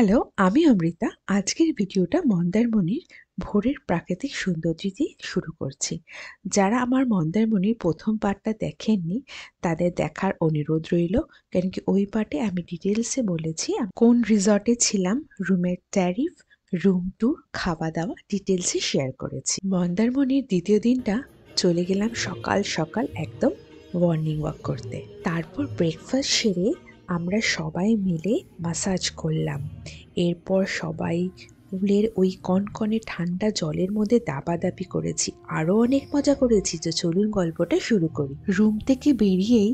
Hello, আমি অমৃতা। আজকের ভিডিওটা মন্দারমণির ভোরের প্রাকৃতিক সৌন্দর্য দিয়ে শুরু করছি। যারা আমার মন্দারমণির প্রথম পার্টটা দেখেননি, তাদের দেখার অনুরোধ রইল। কেন কি ওই পার্টে আমি ডিটেলসে বলেছি কোন রিসর্টে ছিলাম, রুমের ট্যারিফ, রুম ট্যুর, খাওয়া দাওয়া ডিটেলসে শেয়ার করেছি। মন্দারমণির দ্বিতীয় দিনটা চলে গেলাম সকাল সকাল একদম মর্নিং ওয়াক করতে। তারপর ব্রেকফাস্ট সেরে আমরা সবাই মিলে ম্যাসাজ করলাম। এরপর সবাই পুলের ওই কনকনে ঠান্ডা জলের মধ্যে দাপাদাপি করেছি, আরও অনেক মজা করেছি। তো চলুন গল্পটা শুরু করি। রুম থেকে বেরিয়েই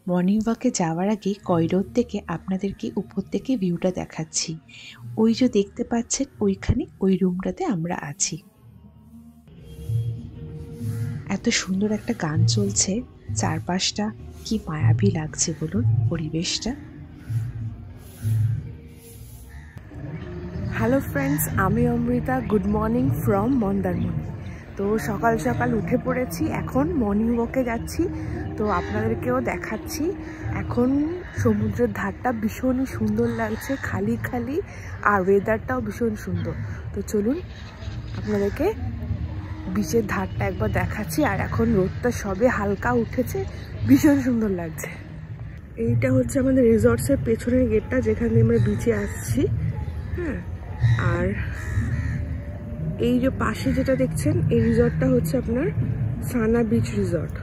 মর্নিং ওয়াকে যাওয়ার আগে করিডোর থেকে আপনাদেরকে উপর থেকে ভিউটা দেখাচ্ছি। ওই যে দেখতে পাচ্ছেন ওইখানে ওই রুমটাতে আমরা আছি। এত সুন্দর একটা গান চলছে, চারপাশটা কি মায়াবী লাগছে বলুন পরিবেশটা। হ্যালো ফ্রেন্ডস, আমি Amrita. Good morning from Mandarmani. তো সকাল সকাল উঠে পড়েছি, এখন মর্নিং ওয়াকে যাচ্ছি। তো আপনাদেরকেও দেখাচ্ছি। এখন সমুদ্রের ধারটা ভীষণ সুন্দর লাগছে, খালি খালি, আর ওয়েদারটাও ভীষণ সুন্দর। তো চলুন আপনাদেরকে বিচের ধারটা একবার দেখাচ্ছি। আর এখন রোদটা সবে হালকা উঠেছে, ভীষণ সুন্দর লাগছে। এইটা হচ্ছে আমাদের রিসর্টসের পেছনের গেটটা, যেখানে আমরা বিচে আসছি। হ্যাঁ, আর এই যে পাশে যেটা দেখছেন, এই রিসর্টটা হচ্ছে আপনার সানা বিচ রিসর্ট।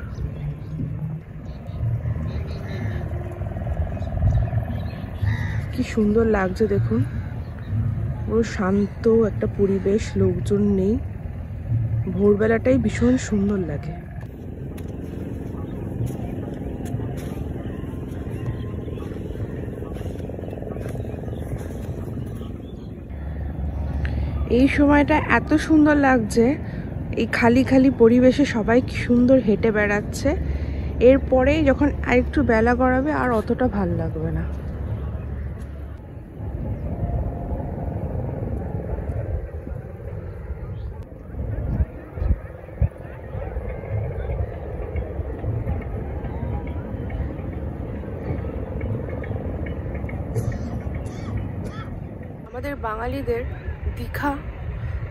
কি সুন্দর লাগছে দেখুন, পুরো শান্ত একটা পরিবেশ, লোকজন নেই। ভোরবেলাটাই ভীষণ সুন্দর লাগে। এই সময়টা এত সুন্দর লাগছে, এই খালি খালি পরিবেশে সবাই কি সুন্দর হেঁটে বেড়াচ্ছে। এরপরে যখন আরেকটু বেলা গড়াবে আর অতটা ভাল লাগবে না। আমাদের বাঙালিদের দীঘা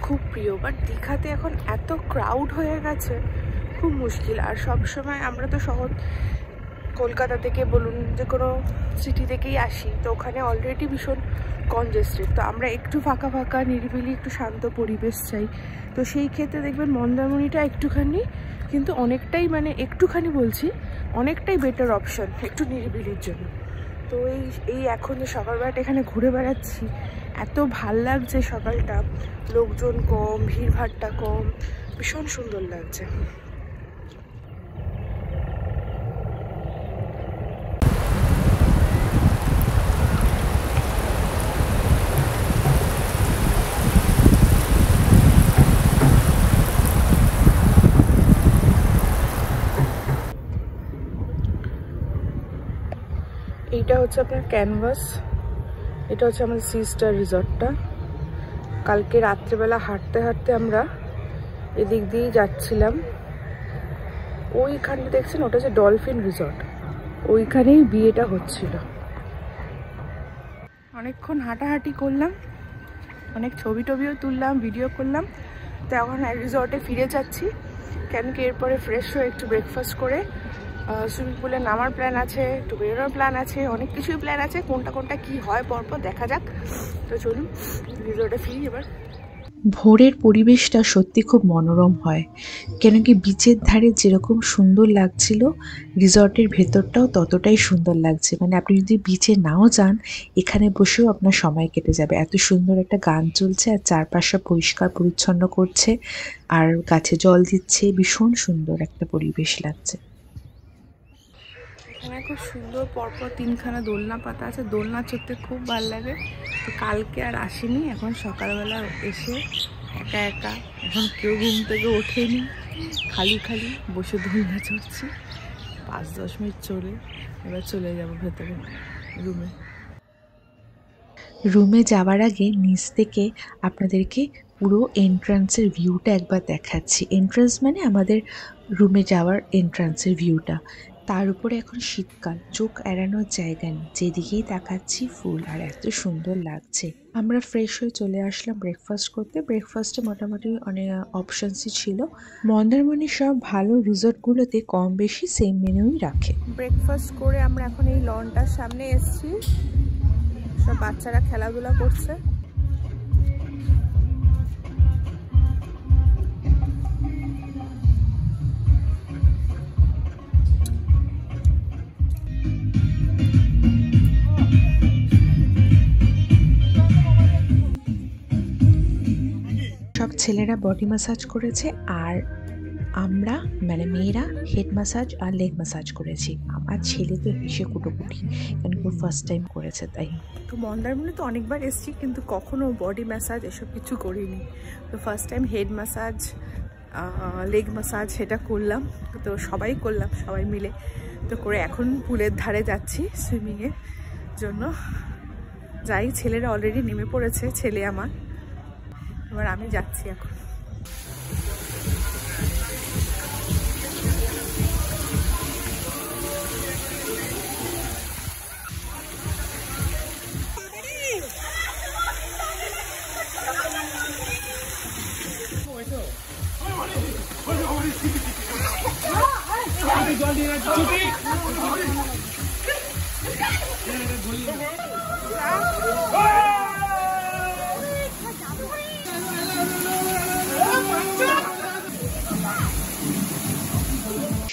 খুব প্রিয়, বাট দীঘাতে এখন এত ক্রাউড হয়ে গেছে, খুব মুশকিল। আর সব সময় আমরা তো শহর কলকাতা থেকে বলুন, যে কোনো সিটি থেকেই আসি, তো ওখানে অলরেডি ভীষণ কনজেস্টেড। তো আমরা একটু ফাঁকা ফাঁকা, নিরিবিলি, একটু শান্ত পরিবেশ চাই। তো সেই ক্ষেত্রে দেখবেন মন্দারমণিটা একটুখানি, কিন্তু অনেকটাই, মানে একটুখানি বলছি, অনেকটাই বেটার অপশন একটু নিরিবিলির জন্য। তো এই এখন যে সকালবেলাটা এখানে ঘুরে বেড়াচ্ছি, এত ভাল লাগছে। সকালটা লোকজন কম, ভিড়ভাড়টা কম, ভীষণ সুন্দর লাগছে। এইটা হচ্ছে আপনার ক্যানভাস, এটা হচ্ছে আমাদের সিস্টার রিসর্টটা। কালকে রাত্রেবেলা হাঁটতে হাঁটতে আমরা এদিক দিয়েই যাচ্ছিলাম। ওইখানটা দেখছেন, ওটা হচ্ছে ডলফিন রিসর্ট, ওইখানেই বিয়েটা হচ্ছিল। অনেকক্ষণ হাঁটাহাঁটি করলাম, অনেক ছবি টবিও তুললাম, ভিডিও করলাম। তো এখন রিসর্টে ফিরে যাচ্ছি, কেন কি এরপরে ফ্রেশ হয়ে একটু ব্রেকফাস্ট করে সুইমিং পুলে নামার প্ল্যান আছে, একটু বেরোনোর প্ল্যান আছে, অনেক কিছুই প্ল্যান আছে। কোনটা কোনটা কি হয় পরপর দেখা যাক। তো চলুন রিসর্টে ফিরি এবার। ভোরের পরিবেশটা সত্যি খুব মনোরম হয়, কেন কি বিচের ধারে যেরকম সুন্দর লাগছিল, রিসর্টের ভেতরটাও ততটাই সুন্দর লাগছে। মানে আপনি যদি বিচে নাও যান, এখানে বসেও আপনার সময় কেটে যাবে। এত সুন্দর একটা গান চলছে, আর চারপাশটা পরিষ্কার পরিচ্ছন্ন করছে, আর গাছে জল দিচ্ছে। ভীষণ সুন্দর একটা পরিবেশ লাগছে। এখানে খুব সুন্দর পরপর তিনখানা দোলনা পাতা আছে, দোলনা চড়তে খুব ভালো লাগে। তো কালকে আর আসিনি, এখন সকালবেলা এসে একা একা, এখন কেউ ঘুম থেকে ওঠেনি, খালি খালি বসে দোলনা চড়ছি। 5-10 মিনিট চলে এবার চলে যাবো ভেতরে রুমে। রুমে যাওয়ার আগে নিচ থেকে আপনাদেরকে পুরো এন্ট্রান্সের ভিউটা একবার দেখাচ্ছি। এন্ট্রান্স মানে আমাদের রুমে যাওয়ার এন্ট্রান্সের ভিউটা। তার উপরে এখন শীতকাল, চোখ এড়ানোর জায়গা নেই, যেদিকেই তাকাচ্ছি ফুল আর এত সুন্দর লাগছে। আমরা ফ্রেশ হয়ে চলে আসলাম ব্রেকফাস্ট করতে। ব্রেকফাস্টে মোটামুটি অনেক অপশনসই ছিল। মন্দারমণির সব ভালো রিসোর্টগুলোতে কম বেশি সেম মেনুই রাখে। ব্রেকফাস্ট করে আমরা এখন এই লনটার সামনে এসেছি, সব বাচ্চারা খেলাধুলা করছে। সব ছেলেরা বডি ম্যাসাজ করেছে আর আমরা মানে মেয়েরা হেড ম্যাসাজ আর লেগ ম্যাসাজ করেছি। আমার ছেলে তো হেসে কুটোকুটি, কেন কি ফার্স্ট টাইম করেছে তাই। তো মন্দারমণি তো অনেকবার এসেছি, কিন্তু কখনো বডি ম্যাসাজ এসব কিছু করিনি। তো first time head massage, leg massage সেটা করলাম। তো সবাই করলাম, সবাই মিলে। তো করে এখন পুলের ধারে যাচ্ছি সুইমিংয়ের জন্য। যাই, ছেলেরা অলরেডি নেমে পড়েছে, ছেলে আমার। এবার আমি যাচ্ছি এখন।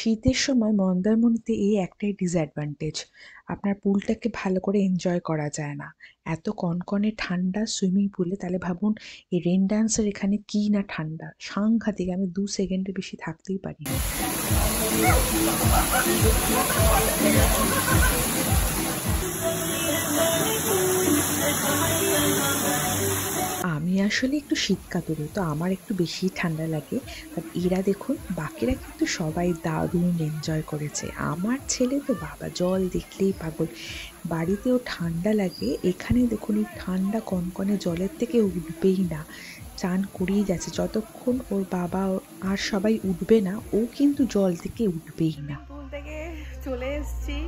শীতের সময় মন্দারমণিতে এই একটাই ডিসঅ্যাডভান্টেজ, আপনার পুলটাকে ভালো করে এনজয় করা যায় না। এত কনকনে ঠান্ডা সুইমিং পুলে, তাহলে ভাবুন এই রেন ডান্সের এখানে কি না ঠান্ডা, সাংঘাতিক। আমি 2 সেকেন্ডের বেশি থাকতেই পারি না। আমি আসলে একটু শীতকাতুরে, তো আমার একটু বেশি ঠান্ডা লাগে। বাট এরা দেখুন, বাকিরা কিন্তু সবাই দারুণ এনজয় করেছে। আমার ছেলে তো বাবা জল দেখলেই পাগল। বাড়িতেও ঠান্ডা লাগে, এখানে দেখুন এই ঠান্ডা কনকনে জলের থেকে উঠবেই না, চান করেই যাচ্ছে। যতক্ষণ ওর বাবা আর সবাই উঠবে না, ও কিন্তু জল থেকে উঠবেই না। পুল থেকে চলে এসেছি,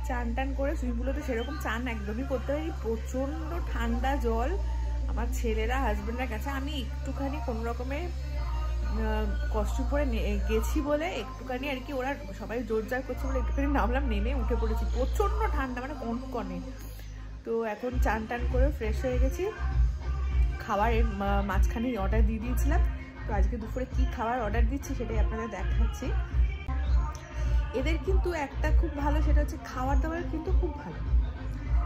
চান টান করে। সুইমিংপুলে তো সেরকম চান একদমই করতে পারি, প্রচণ্ড ঠান্ডা জল। আমার ছেলেরা হাজবেন্ডরা গেছে, আমি একটুখানি কোনো রকমে কষ্ট করে গেছি বলে একটুখানি আর কি, ওরা সবাই জোর জার করছে বলে একটুখানি নামলাম, নেমে উঠে পড়েছি। প্রচণ্ড ঠান্ডা, মানে কনকনে। তো এখন চান টান করে ফ্রেশ হয়ে গেছি। খাবারের মাঝখানে অর্ডার দিয়ে দিয়েছিলাম। তো আজকে দুপুরে কি খাবার অর্ডার দিচ্ছি সেটাই আপনাদের দেখাচ্ছি। এদের কিন্তু একটা খুব ভালো, সেটা হচ্ছে খাবার দাবার কিন্তু খুব ভালো,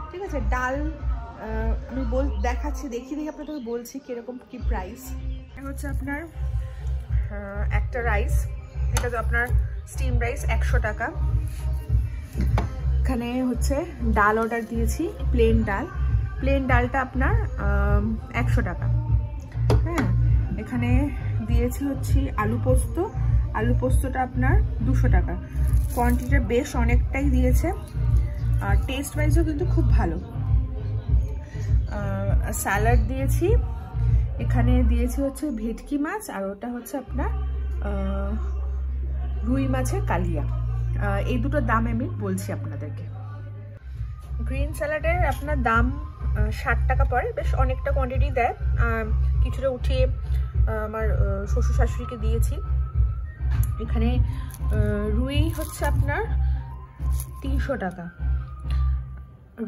ঠিক আছে। ডাল আমি দেখাচ্ছি, দেখি আপনাদের বলছি কিরকম কি প্রাইস। এটা হচ্ছে আপনার একটা রাইস, এটা তো আপনার স্টিম রাইস 100 টাকা। এখানে হচ্ছে ডাল অর্ডার দিয়েছি, প্লেন ডাল। প্লেন ডালটা আপনার 100 টাকা। হ্যাঁ, এখানে দিয়েছি হচ্ছে আলু পোস্ত। আলু পোস্তটা আপনার 200 টাকা। কোয়ান্টিটিটা বেশ অনেকটাই দিয়েছে, আর টেস্ট ওয়াইজও কিন্তু খুব ভালো। স্যালাড দিয়েছি, এখানে দিয়েছি হচ্ছে ভেটকি মাছ, আর ওটা হচ্ছে আপনার রুই মাছের কালিয়া। এই দুটো দাম আমি বলছি আপনাদেরকে। গ্রিন স্যালাডের আপনার দাম 60 টাকা পড়ে, বেশ অনেকটা কোয়ান্টিটি দেয়। কিছুটা উঠিয়ে আমার শ্বশুর শাশুড়িকে দিয়েছি। এখানে রুই হচ্ছে আপনার 300 টাকা।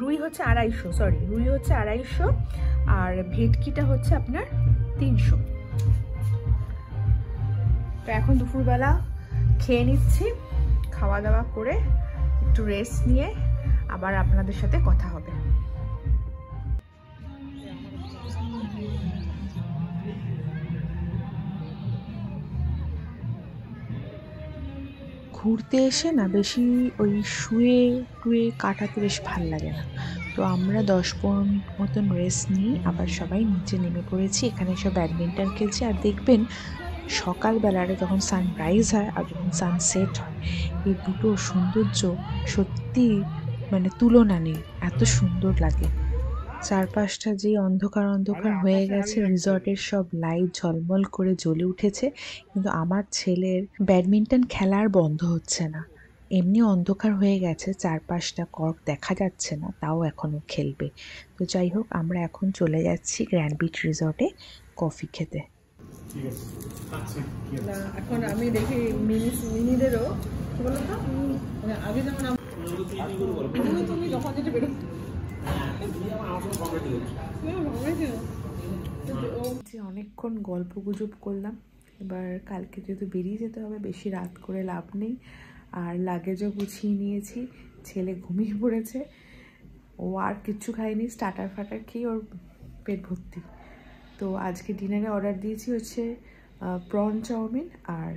রুই হচ্ছে 250, সরি, রুই হচ্ছে 250, আর ভেটকিটা হচ্ছে আপনার 300। তো এখন দুপুরবেলা খেয়ে নিচ্ছি, খাওয়া দাওয়া করে একটু রেস্ট নিয়ে আবার আপনাদের সাথে কথা হবে। ঘুরতে এসে না বেশি ওই শুয়ে টুয়ে কাটাতে বেশ ভাল লাগে না। তো আমরা 10-15 মিনিট মতন রেস্ট নিয়ে আবার সবাই নিচে নেমে পড়েছি। এখানে সব ব্যাডমিন্টন খেলছি। আর দেখবেন সকালবেলাটা যখন সানরাইজ হয় আর যখন সানসেট হয়, এই দুটো সৌন্দর্য সত্যি মানে তুলনা নেই, এত সুন্দর লাগে। চারপাশটা যে অন্ধকার অন্ধকার হয়ে গেছে, রিসর্টের সব লাইট ঝলমল করে জ্বলে উঠেছে, কিন্তু আমার ছেলের ব্যাডমিন্টন খেলা আর বন্ধ হচ্ছে না। এমনি অন্ধকার হয়ে গেছে, চারপাশটা কর্ক দেখা যাচ্ছে না, তাও এখনও খেলবে। তো যাই হোক, আমরা এখন চলে যাচ্ছি গ্র্যান্ড বিচ রিসর্টে কফি খেতে। না এখন আমি দেখি মিনিদেরও বলো তো, আগে যেমন তুমি যখন যেটা বেরো অনেকক্ষণ গল্প গুজব করলাম। এবার কালকে যেহেতু বেরিয়ে যেতে হবে, বেশি রাত করে লাভ নেই। আর লাগেজও গুছিয়ে নিয়েছি, ছেলে ঘুমিয়ে পড়েছে, ও আর কিচ্ছু খায়নি, স্টার্টার ফাটার খেয়ে ওর পেট ভর্তি। তো আজকে ডিনারে অর্ডার দিয়েছি হচ্ছে প্রন চাউমিন আর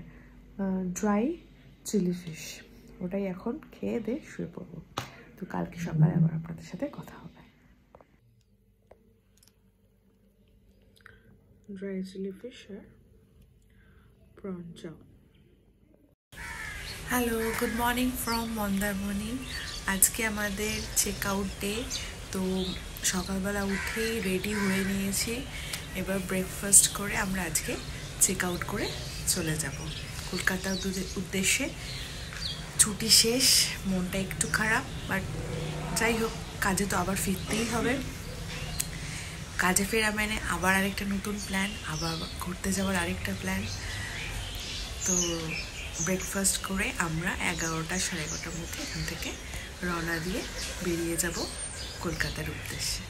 ড্রাই চিলি ফিশ। ওটাই এখন খেয়ে দিয়ে শুয়ে পড়বো। তো কালকে সকালে আবার আপনাদের সাথে কথা হবে। ড্রাই চিলি ফিশ আর prawn chow. Hello, good morning from Mandarmani. আজকে আমাদের চেক আউট ডে। তো সকালবেলা উঠেই রেডি হয়ে নিয়েছি। এবার ব্রেকফাস্ট করে আমরা আজকে চেক আউট করে চলে যাব কলকাতার উদ্দেশ্যে। ছুটি শেষ, মনটা একটু খারাপ, বাট যাই হোক, কাজে তো আবার ফিরতেই হবে। কাজে ফেরা মানে আবার আরেকটা নতুন প্ল্যান, আবার ঘুরতে যাওয়ার আরেকটা প্ল্যান। তো ব্রেকফাস্ট করে আমরা 11টা 11:30টার মধ্যে এখান থেকে রওনা দিয়ে বেরিয়ে যাব কলকাতার উদ্দেশ্যে।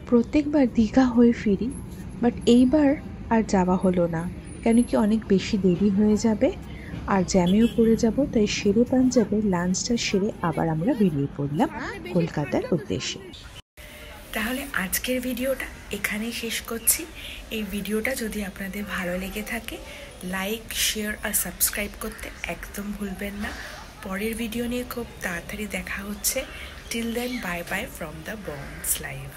প্রত্যেকবার দীঘা হয়ে ফিরি, বাট এইবার আর যাওয়া হলো না, কেন কি অনেক বেশি দেরি হয়ে যাবে আর জ্যামেও পড়ে যাব। তাই শেরে পাঞ্জাবে লাঞ্চটা সেরে আবার আমরা বেরিয়ে পড়লাম কলকাতার উদ্দেশ্যে। তাহলে আজকের ভিডিওটা এখানেই শেষ করছি। এই ভিডিওটা যদি আপনাদের ভালো লেগে থাকে, লাইক, শেয়ার আর সাবস্ক্রাইব করতে একদম ভুলবেন না। পরের ভিডিও নিয়ে খুব তাড়াতাড়ি দেখা হচ্ছে। Till then, bye bye from the bonds life.